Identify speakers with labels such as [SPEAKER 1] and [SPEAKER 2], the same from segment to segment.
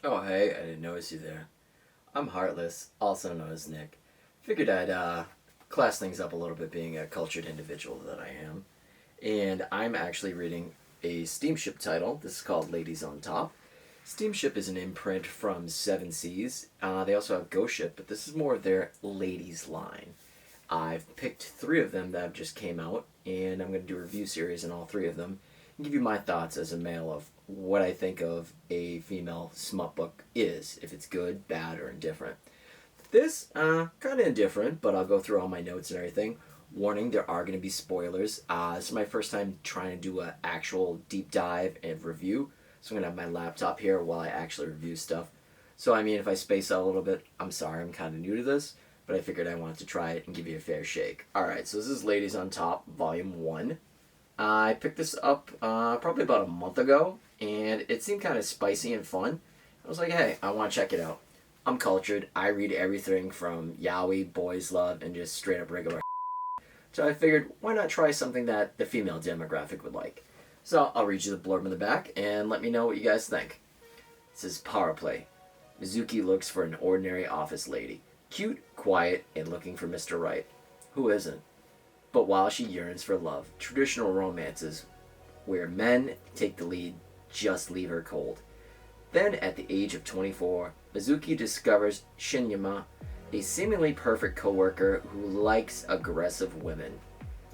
[SPEAKER 1] Oh, hey, I didn't notice you there. I'm Heartless, also known as Nick. Figured I'd class things up a little bit being a cultured individual that I am. And I'm actually reading a Steamship title. This is called Ladies on Top. Steamship is an imprint from Seven Seas. They also have Ghost Ship, but this is more of their ladies line. I've picked three of them that have just came out, and I'm going to do a review series on all three of them and give you my thoughts as a male of what I think of a female smut book is, if it's good, bad, or indifferent. This, kind of indifferent, but I'll go through all my notes and everything. Warning, there are going to be spoilers. This is my first time trying to do an actual deep dive and review, so I'm going to have my laptop here while I actually review stuff. So, I mean, if I space out a little bit, I'm sorry, I'm kind of new to this, but I figured I wanted to try it and give you a fair shake. Alright, so this is Ladies on Top, Volume 1. I picked this up probably about a month ago, and it seemed kind of spicy and fun. I was like, hey, I want to check it out. I'm cultured. I read everything from yaoi, boys love, and just straight up regular. So I figured, why not try something that the female demographic would like? So I'll read you the blurb in the back, and let me know what you guys think. It says, Power Play. Mizuki looks for an ordinary office lady. Cute, quiet, and looking for Mr. Right. Who isn't? But while she yearns for love, traditional romances where men take the lead just leave her cold. Then, at the age of 24, Mizuki discovers Shinyama, a seemingly perfect coworker who likes aggressive women.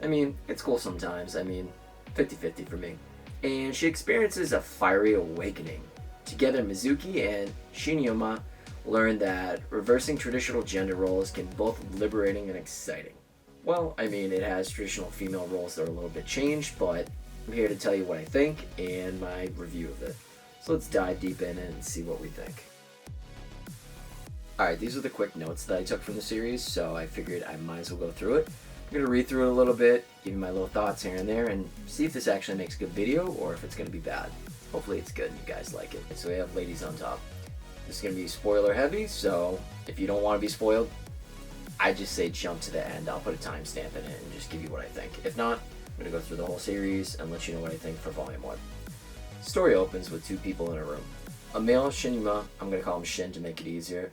[SPEAKER 1] I mean, it's cool sometimes. I mean, 50-50 for me. And she experiences a fiery awakening. Together, Mizuki and Shinyama learn that reversing traditional gender roles can be both liberating and exciting. Well, I mean, it has traditional female roles that are a little bit changed, but I'm here to tell you what I think and my review of it. So let's dive deep in and see what we think. Alright, these are the quick notes that I took from the series, so I figured I might as well go through it. I'm going to read through it a little bit, give you my little thoughts here and there, and see if this actually makes a good video or if it's going to be bad. Hopefully it's good and you guys like it. So we have Ladies on Top. This is going to be spoiler heavy, so if you don't want to be spoiled, I just say jump to the end. I'll put a timestamp in it and just give you what I think. If not, I'm going to go through the whole series and let you know what I think for Volume 1. The story opens with two people in a room. A male, Shinima, I'm going to call him Shin to make it easier,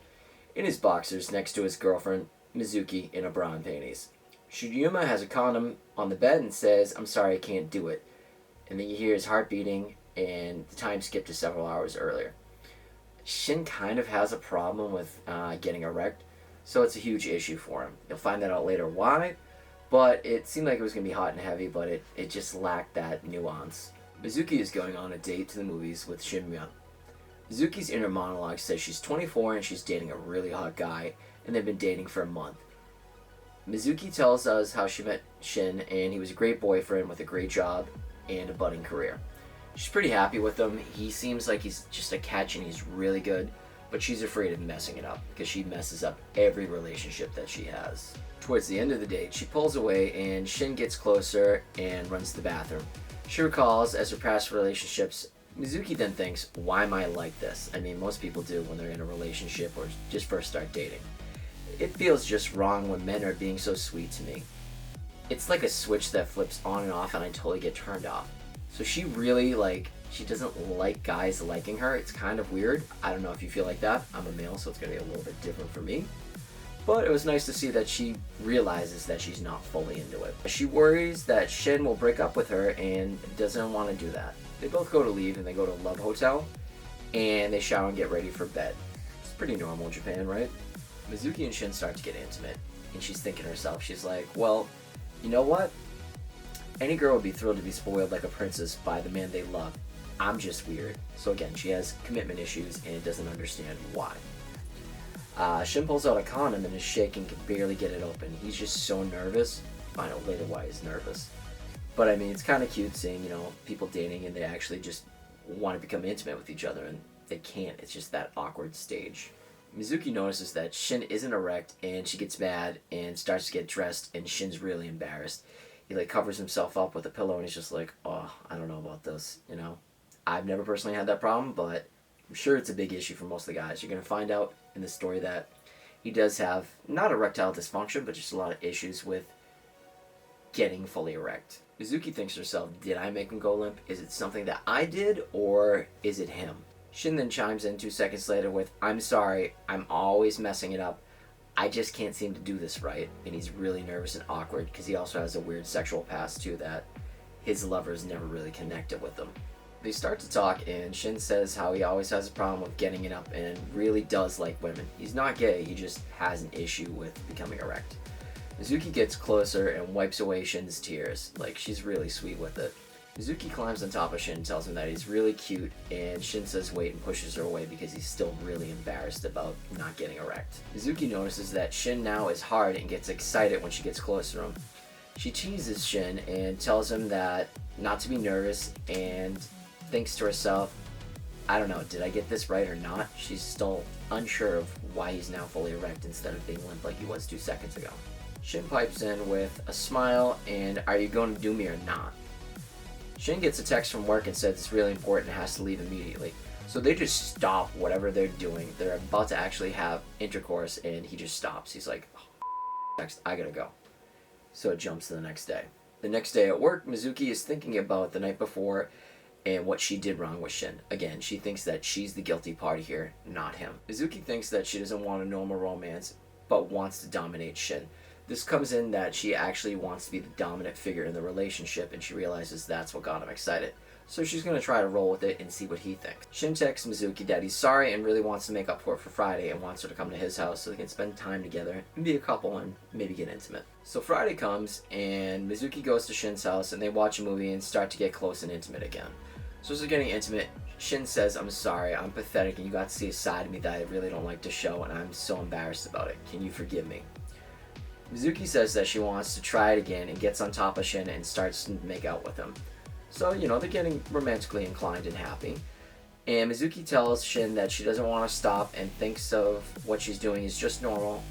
[SPEAKER 1] in his boxers next to his girlfriend, Mizuki, in a bra and panties. Shinima has a condom on the bed and says, I'm sorry, I can't do it. And then you hear his heart beating and the time skipped to several hours earlier. Shin kind of has a problem with getting erect, so it's a huge issue for him. You'll find that out later why, but it seemed like it was going to be hot and heavy, but it just lacked that nuance. Mizuki is going on a date to the movies with Shinmya. Mizuki's inner monologue says she's 24 and she's dating a really hot guy, and they've been dating for a month. Mizuki tells us how she met Shin, and he was a great boyfriend with a great job and a budding career. She's pretty happy with him. He seems like he's just a catch and he's really good, but she's afraid of messing it up because she messes up every relationship that she has. Towards the end of the date, she pulls away and Shin gets closer and runs to the bathroom. She recalls as her past relationships. Mizuki then thinks, why am I like this? I mean, most people do when they're in a relationship or just first start dating. It feels just wrong when men are being so sweet to me. It's like a switch that flips on and off and I totally get turned off. So she really, she doesn't like guys liking her. It's kind of weird. I don't know if you feel like that. I'm a male, so it's going to be a little bit different for me. But it was nice to see that she realizes that she's not fully into it. She worries that Shin will break up with her and doesn't want to do that. They both go to leave and they go to a love hotel and they shower and get ready for bed. It's pretty normal in Japan, right? Mizuki and Shin start to get intimate and she's thinking to herself, she's like, well, you know what? Any girl would be thrilled to be spoiled like a princess by the man they love. I'm just weird. So again, she has commitment issues and doesn't understand why. Shin pulls out a condom and is shaking, can barely get it open. He's just so nervous. Find out later why he's nervous. But I mean, it's kind of cute seeing, people dating and they actually just want to become intimate with each other and they can't. It's just that awkward stage. Mizuki notices that Shin isn't erect and she gets mad and starts to get dressed and Shin's really embarrassed. He covers himself up with a pillow and he's just like, oh, I don't know about this, I've never personally had that problem, but I'm sure it's a big issue for most of the guys. You're going to find out in the story that he does have not erectile dysfunction, but just a lot of issues with getting fully erect. Mizuki thinks to herself, did I make him go limp? Is it something that I did, or is it him? Shin then chimes in 2 seconds later with, "I'm sorry, I'm always messing it up. I just can't seem to do this right." And he's really nervous and awkward because he also has a weird sexual past too that his lovers never really connected with him. They start to talk, and Shin says how he always has a problem with getting it up and really does like women. He's not gay, he just has an issue with becoming erect. Mizuki gets closer and wipes away Shin's tears. Like, she's really sweet with it. Mizuki climbs on top of Shin and tells him that he's really cute, and Shin says wait and pushes her away because he's still really embarrassed about not getting erect. Mizuki notices that Shin now is hard and gets excited when she gets close to him. She teases Shin and tells him that not to be nervous and thinks to herself, I don't know, did I get this right or not? She's still unsure of why he's now fully erect instead of being limp like he was 2 seconds ago. Shin pipes in with a smile and, "Are you going to do me or not?" Shin gets a text from work and says it's really important and has to leave immediately. So they just stop whatever they're doing. They're about to actually have intercourse and he just stops. He's like, "Oh, text, I gotta go." So it jumps to the next day. The next day at work, Mizuki is thinking about the night before and what she did wrong with Shin. Again, she thinks that she's the guilty party here, not him. Mizuki thinks that she doesn't want a normal romance, but wants to dominate Shin. This comes in that she actually wants to be the dominant figure in the relationship, and she realizes that's what got him excited. So she's going to try to roll with it and see what he thinks. Shin texts Mizuki that he's sorry and really wants to make up for it for Friday and wants her to come to his house so they can spend time together and be a couple and maybe get intimate. So Friday comes and Mizuki goes to Shin's house and they watch a movie and start to get close and intimate again. So as they're getting intimate, Shin says, "I'm sorry, I'm pathetic and you got to see a side of me that I really don't like to show and I'm so embarrassed about it. Can you forgive me?" Mizuki says that she wants to try it again and gets on top of Shin and starts to make out with him. So, they're getting romantically inclined and happy. And Mizuki tells Shin that she doesn't want to stop and thinks of what she's doing is just normal.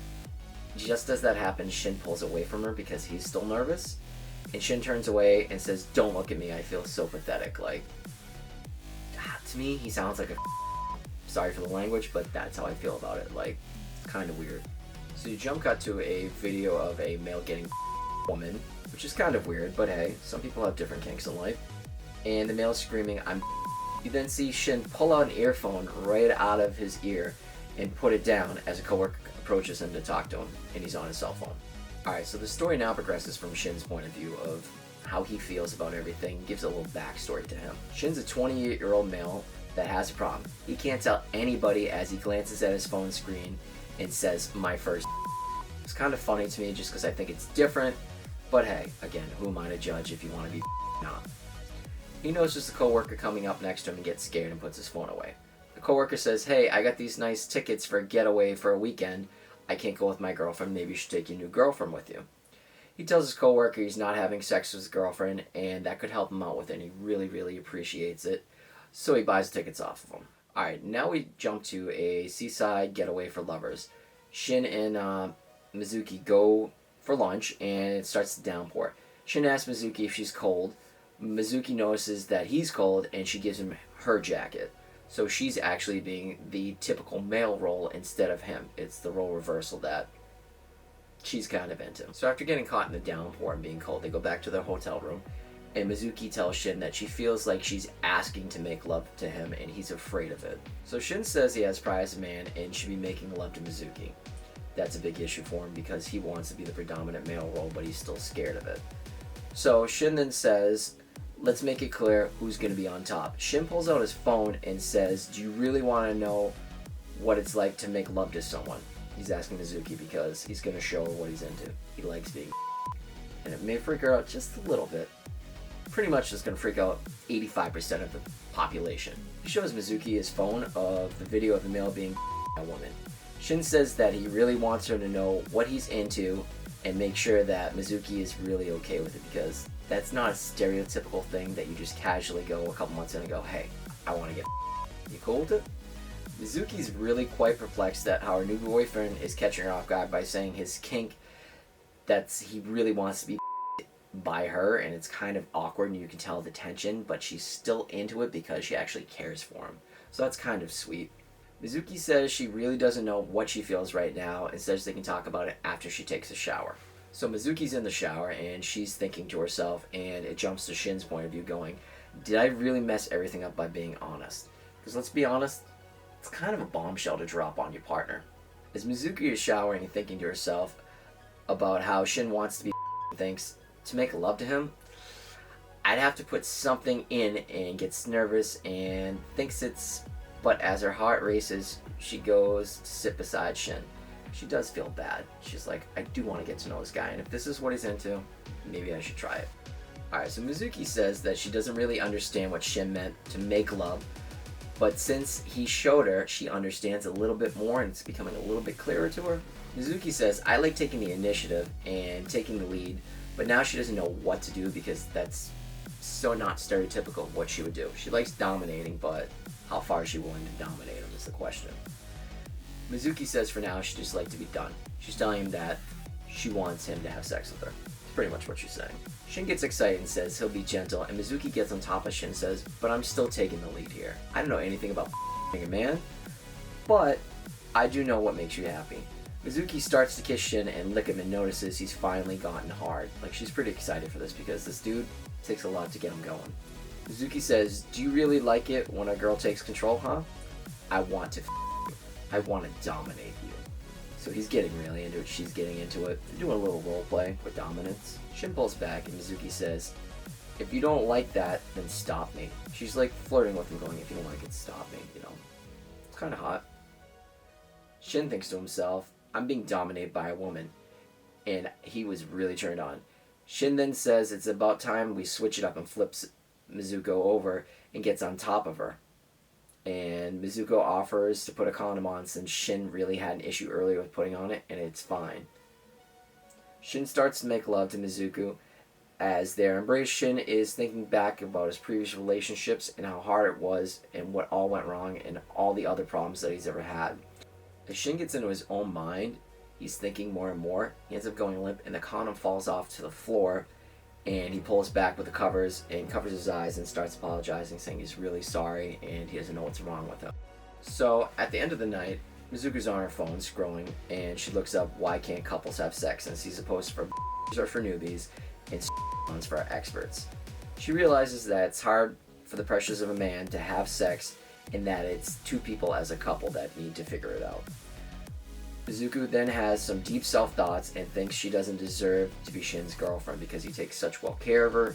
[SPEAKER 1] Just as that happens, Shin pulls away from her because he's still nervous. And Shin turns away and says, "Don't look at me, I feel so pathetic." Like, to me, he sounds like a sorry for the language, but that's how I feel about it. Like, it's kind of weird. So you jump cut to a video of a male getting woman, which is kind of weird, but hey, some people have different kinks in life. And the male is screaming, "I'm." You then see Shin pull out an earphone right out of his ear and put it down as a coworker approaches him to talk to him, and he's on his cell phone. Alright, so the story now progresses from Shin's point of view of how he feels about everything, gives a little backstory to him. Shin's a 28-year-old male that has a problem. He can't tell anybody as he glances at his phone screen and says, "My first." It's kind of funny to me just because I think it's different, but hey, again, who am I to judge if you want to be not? He notices the coworker coming up next to him and gets scared and puts his phone away. The coworker says, "Hey, I got these nice tickets for a getaway for a weekend. I can't go with my girlfriend. Maybe you should take your new girlfriend with you." He tells his coworker he's not having sex with his girlfriend and that could help him out with it, and he really, really appreciates it. So he buys the tickets off of him. Alright, now we jump to a seaside getaway for lovers. Shin and Mizuki go for lunch and it starts to downpour. Shin asks Mizuki if she's cold. Mizuki notices that he's cold and she gives him her jacket. So she's actually being the typical male role instead of him. It's the role reversal that she's kind of into. So after getting caught in the downpour and being cold, they go back to their hotel room and Mizuki tells Shin that she feels like she's asking to make love to him and he's afraid of it. So Shin says he has pride as a man and should be making love to Mizuki. That's a big issue for him because he wants to be the predominant male role, but he's still scared of it. So Shin then says, "Let's make it clear who's going to be on top." Shin pulls out his phone and says, "Do you really want to know what it's like to make love to someone?" He's asking Mizuki because he's going to show her what he's into. He likes being and it may freak her out just a little bit. Pretty much just going to freak out 85% of the population. He shows Mizuki his phone of the video of the male being a woman. Shin says that he really wants her to know what he's into and make sure that Mizuki is really okay with it because that's not a stereotypical thing that you just casually go a couple months in and go, "Hey, I want to get." You cool with it? Mizuki's really quite perplexed that how her new boyfriend is catching her off guard by saying his kink that's he really wants to be by her, and it's kind of awkward and you can tell the tension, but she's still into it because she actually cares for him. So that's kind of sweet. Mizuki says she really doesn't know what she feels right now and says they can talk about it after she takes a shower. So Mizuki's in the shower and she's thinking to herself, and it jumps to Shin's point of view going, "Did I really mess everything up by being honest?" Because let's be honest, it's kind of a bombshell to drop on your partner. As Mizuki is showering and thinking to herself about how Shin wants to be thinks to make love to him, I'd have to put something in and gets nervous and thinks it's... But as her heart races, she goes to sit beside Shin. She does feel bad. She's like, I do want to get to know this guy, and if this is what he's into, maybe I should try it. Alright, so Mizuki says that she doesn't really understand what Shin meant to make love, but since he showed her, she understands a little bit more and it's becoming a little bit clearer to her. Mizuki says, I like taking the initiative and taking the lead, but now she doesn't know what to do because that's so not stereotypical of what she would do. She likes dominating, but how far is she willing to dominate him is the question. Mizuki says for now she'd just like to be done. She's telling him that she wants him to have sex with her. It's pretty much what she's saying. Shin gets excited and says he'll be gentle, and Mizuki gets on top of Shin and says, but I'm still taking the lead here. I don't know anything about a man, but I do know what makes you happy. Mizuki starts to kiss Shin and lick him and notices he's finally gotten hard. Like, she's pretty excited for this because this dude takes a lot to get him going. Mizuki says, do you really like it when a girl takes control, huh? I want to you. I want to dominate you. So he's getting really into it, she's getting into it. They're doing a little role play with dominance. Shin pulls back and Mizuki says, if you don't like that, then stop me. She's like flirting with him going, if you don't like it, stop me, you know. It's kind of hot. Shin thinks to himself, I'm being dominated by a woman. And he was really turned on. Shin then says it's about time we switch it up and flips Mizuko over and gets on top of her. And Mizuko offers to put a condom on since Shin really had an issue earlier with putting on it, and it's fine. Shin starts to make love to Mizuku. As their embrace, Shin is thinking back about his previous relationships and how hard it was and what all went wrong and all the other problems that he's ever had. As Shin gets into his own mind, he's thinking more and more. He ends up going limp and the condom falls off to the floor, and he pulls back with the covers and covers his eyes and starts apologizing, saying he's really sorry and he doesn't know what's wrong with him. So at the end of the night, Mizuku's on her phone scrolling and she looks up why can't couples have sex, since he's supposed for or for newbies and ones for experts. She realizes that it's hard for the pressures of a man to have sex and that it's two people as a couple that need to figure it out. Mizuku then has some deep self-thoughts and thinks she doesn't deserve to be Shin's girlfriend because he takes such well care of her,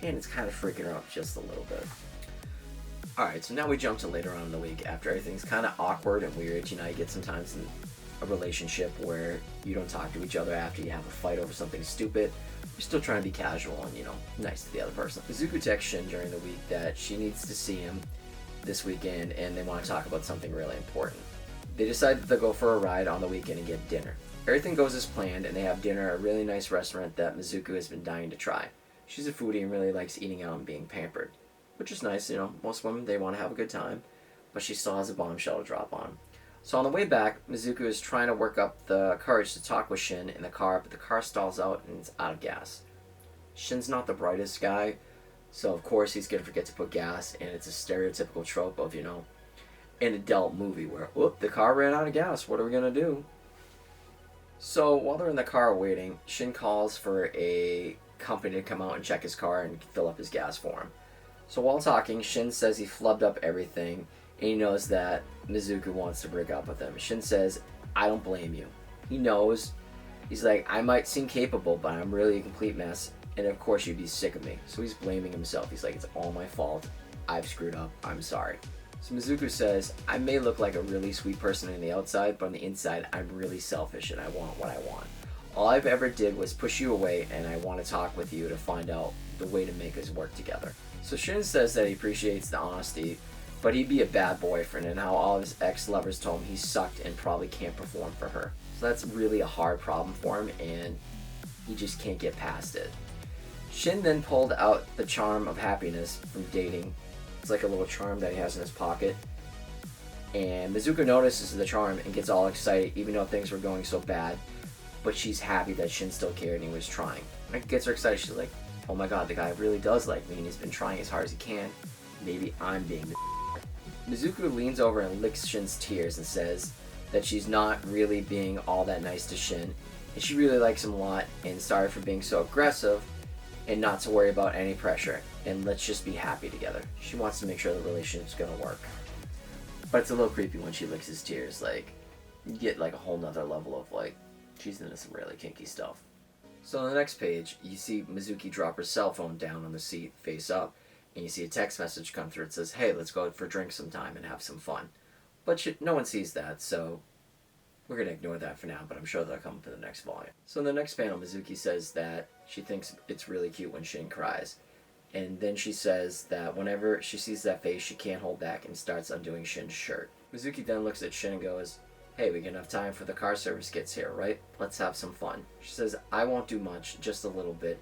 [SPEAKER 1] and it's kind of freaking her out just a little bit. Alright, so now we jump to later on in the week after everything's kind of awkward and weird. You know, you get sometimes in a relationship where you don't talk to each other after you have a fight over something stupid. You're still trying to be casual and, you know, nice to the other person. Mizuku texts Shin during the week that she needs to see him this weekend and they want to talk about something really important. They decide that they'll go for a ride on the weekend and get dinner. Everything goes as planned and they have dinner at a really nice restaurant that Mizuku has been dying to try. She's a foodie and really likes eating out and being pampered, which is nice. You know, most women, they want to have a good time, but she still has a bombshell to drop on. So on the way back, Mizuku is trying to work up the courage to talk with Shin in the car, but the car stalls out and it's out of gas. Shin's not the brightest guy, so of course he's going to forget to put gas, and it's a stereotypical trope of, you know, an adult movie where, whoop, the car ran out of gas, what are we going to do? So while they're in the car waiting, Shin calls for a company to come out and check his car and fill up his gas for him. So while talking, Shin says he flubbed up everything, and he knows that Mizuku wants to break up with him. Shin says, I don't blame you. He knows. He's like, I might seem capable, but I'm really a complete mess, and of course you'd be sick of me. So he's blaming himself. He's like, it's all my fault. I've screwed up. I'm sorry. So Mizuku says, I may look like a really sweet person on the outside, but on the inside, I'm really selfish and I want what I want. All I've ever did was push you away, and I want to talk with you to find out the way to make us work together. So Shin says that he appreciates the honesty, but he'd be a bad boyfriend, and how all of his ex-lovers told him he sucked and probably can't perform for her. So that's really a hard problem for him, and he just can't get past it. Shin then pulled out the charm of happiness from dating. It's like a little charm that he has in his pocket. And Mizuko notices the charm and gets all excited even though things were going so bad. But she's happy that Shin still cared and he was trying. And it gets her excited. She's like, oh my god, the guy really does like me and he's been trying as hard as he can. Maybe I'm being the Mizuko leans over and licks Shin's tears and says that she's not really being all that nice to Shin. And she really likes him a lot and sorry for being so aggressive. And not to worry about any pressure, and let's just be happy together. She wants to make sure the relationship's gonna work. But it's a little creepy when she licks his tears. Like, you get like a whole nother level of like, she's into some really kinky stuff. So on the next page, you see Mizuki drop her cell phone down on the seat, face up, and you see a text message come through. It says, hey, let's go out for drinks sometime and have some fun. But no one sees that, so we're going to ignore that for now, but I'm sure that'll come up in the next volume. So in the next panel, Mizuki says that she thinks it's really cute when Shin cries. And then she says that whenever she sees that face, she can't hold back and starts undoing Shin's shirt. Mizuki then looks at Shin and goes, hey, we got enough time for the car service gets here, right? Let's have some fun. She says, I won't do much, just a little bit,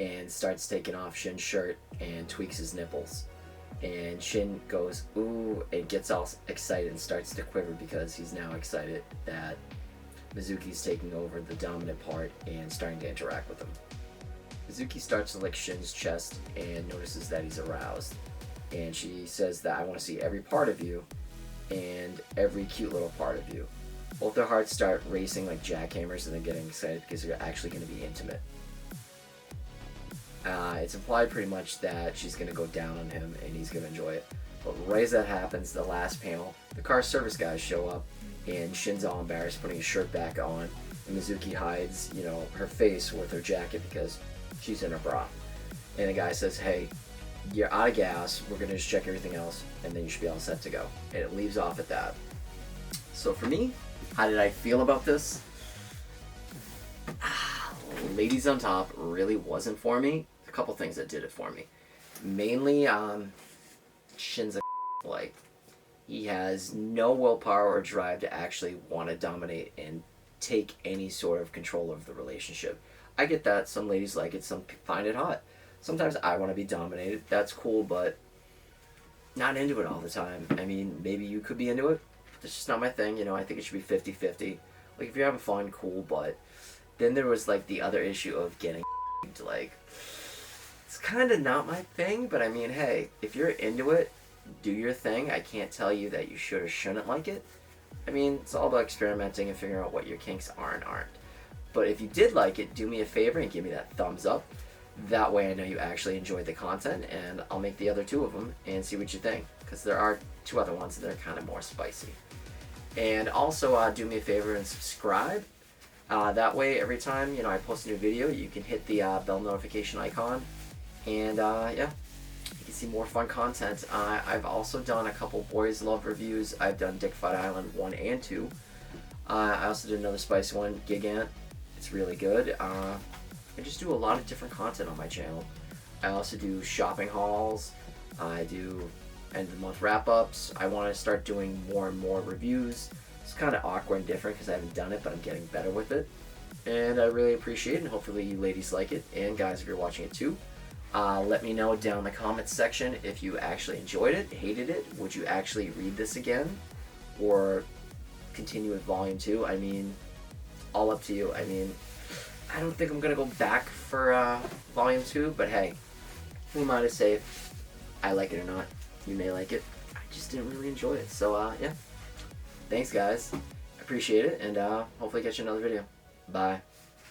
[SPEAKER 1] and starts taking off Shin's shirt and tweaks his nipples. And Shin goes, ooh, and gets all excited and starts to quiver because he's now excited that Mizuki's taking over the dominant part and starting to interact with him. Mizuki starts to lick Shin's chest and notices that he's aroused. And she says that I want to see every part of you and every cute little part of you. Both their hearts start racing like jackhammers and they're getting excited because they're actually going to be intimate. It's implied pretty much that she's going to go down on him and he's going to enjoy it. But right as that happens, the last panel, the car service guys show up and Shin's all embarrassed putting his shirt back on. And Mizuki hides, her face with her jacket because she's in her bra. And the guy says, hey, you're out of gas, we're going to just check everything else, and then you should be all set to go. And it leaves off at that. So for me, how did I feel about this? Ladies on Top really wasn't for me. A couple things that did it for me. Mainly, Shin's a like, he has no willpower or drive to actually want to dominate and take any sort of control of the relationship. I get that. Some ladies like it, some find it hot. Sometimes I want to be dominated. That's cool, but not into it all the time. I mean, maybe you could be into it. It's just not my thing. I think it should be 50-50. Like, if you're having fun, cool, but then there was, like, the other issue of getting like, it's kind of not my thing, but I mean, hey, if you're into it, do your thing. I can't tell you that you should or shouldn't like it. I mean, it's all about experimenting and figuring out what your kinks are and aren't. But if you did like it, do me a favor and give me that thumbs up. That way I know you actually enjoyed the content, and I'll make the other two of them and see what you think. Because there are two other ones that are kind of more spicy. And also do me a favor and subscribe. That way every time I post a new video, you can hit the bell notification icon. And yeah, you can see more fun content. I've also done a couple Boys Love reviews. I've done Dick Fight Island 1 and 2. I also did another spicy one, Gigant. It's really good. I just do a lot of different content on my channel. I also do shopping hauls. I do end of the month wrap-ups. I want to start doing more and more reviews. It's kind of awkward and different because I haven't done it, but I'm getting better with it. And I really appreciate it, and hopefully you ladies like it. And guys, if you're watching it too, let me know down in the comments section if you actually enjoyed it, hated it. Would you actually read this again? Or continue with volume 2? I mean, all up to you. I mean, I don't think I'm going to go back for volume 2, but hey, who am I to say if I like it or not? You may like it. I just didn't really enjoy it. So yeah, thanks guys. I appreciate it, and hopefully catch you in another video. Bye.